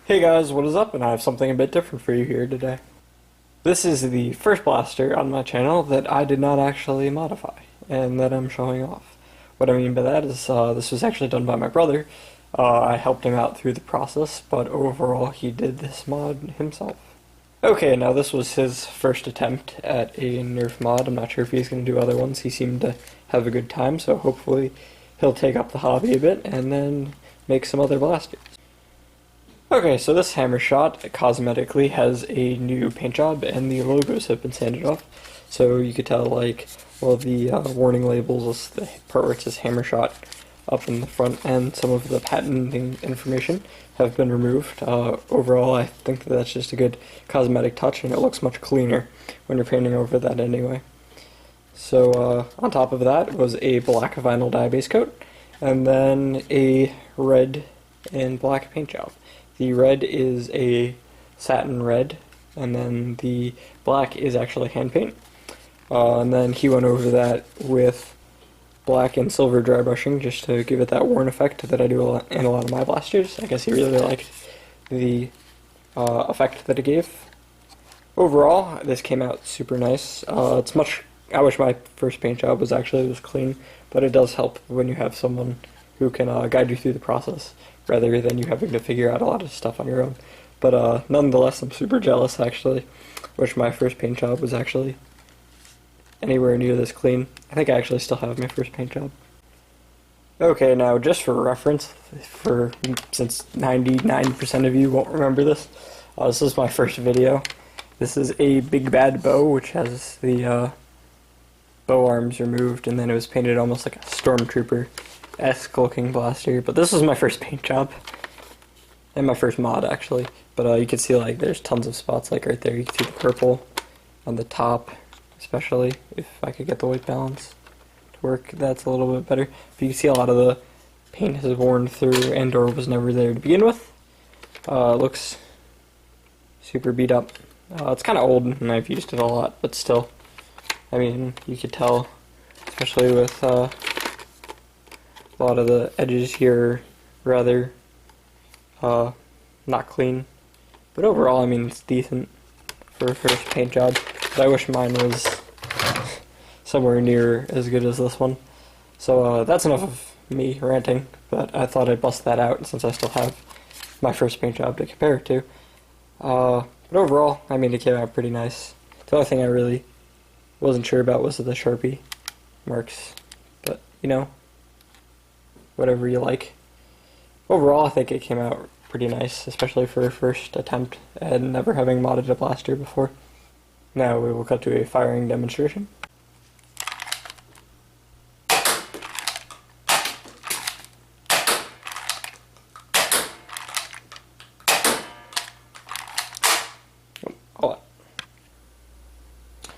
Hey guys, what is up? And I have something a bit different for you here today. This is the first blaster on my channel that I did not actually modify, and that I'm showing off. What I mean by that is, this was actually done by my brother. I helped him out through the process, but overall he did this mod himself. Okay, now this was his first attempt at a Nerf mod. I'm not sure if he's going to do other ones. He seemed to have a good time, so hopefully he'll take up the hobby a bit and then make some other blasters. Okay, so this Hammershot cosmetically has a new paint job, and the logos have been sanded off. So you could tell, like, well, the warning labels, the part where it says Hammershot up in the front, and some of the patenting information have been removed. Overall, I think that that's just a good cosmetic touch, and it looks much cleaner when you're painting over that anyway. So on top of that was a black vinyl dye base coat, and then a red and black paint job. The red is a satin red, and then the black is actually hand paint. And then he went over that with black and silver dry brushing just to give it that worn effect that I do in a lot of my blasters. I guess he really liked the effect that it gave. Overall, this came out super nice. It's much. I wish my first paint job was actually this clean, but it does help when you have someone who can guide you through the process, rather than you having to figure out a lot of stuff on your own. But nonetheless, I'm super jealous, actually. Wish my first paint job was actually anywhere near this clean. I think I actually still have my first paint job. Okay, now just for reference, since 99% of you won't remember this, this is my first video. This is a big bad bow, which has the bow arms removed, and then it was painted almost like a stormtrooper-esque looking blaster. But this was my first paint job, and my first mod actually. But you can see, like, there's tons of spots, like right there. You can see the purple on the top, especially if I could get the white balance to work. That's a little bit better. But you can see a lot of the paint has worn through and or was never there to begin with. It looks super beat up. It's kind of old and I've used it a lot, but still, I mean, you could tell, especially with a lot of the edges here, rather not clean. But overall, I mean, it's decent for a first paint job. But I wish mine was somewhere near as good as this one. So that's enough of me ranting, but I thought I'd bust that out since I still have my first paint job to compare it to. But overall, I mean, it came out pretty nice. The only thing I really wasn't sure about was the Sharpie marks, but, you know, whatever you like. Overall, I think it came out pretty nice, especially for a first attempt and never having modded a blaster before. Now we will cut to a firing demonstration.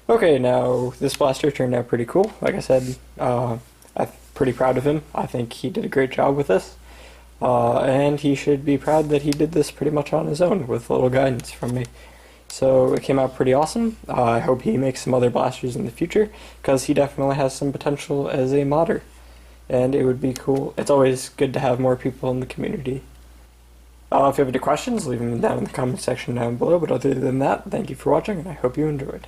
Okay, now this blaster turned out pretty cool. Like I said, I'm pretty proud of him. I think he did a great job with this. And he should be proud that he did this pretty much on his own with a little guidance from me. So it came out pretty awesome. I hope he makes some other blasters in the future, because he definitely has some potential as a modder. And it would be cool. It's always good to have more people in the community. If you have any questions, leave them down in the comment section down below. But other than that, thank you for watching, and I hope you enjoyed.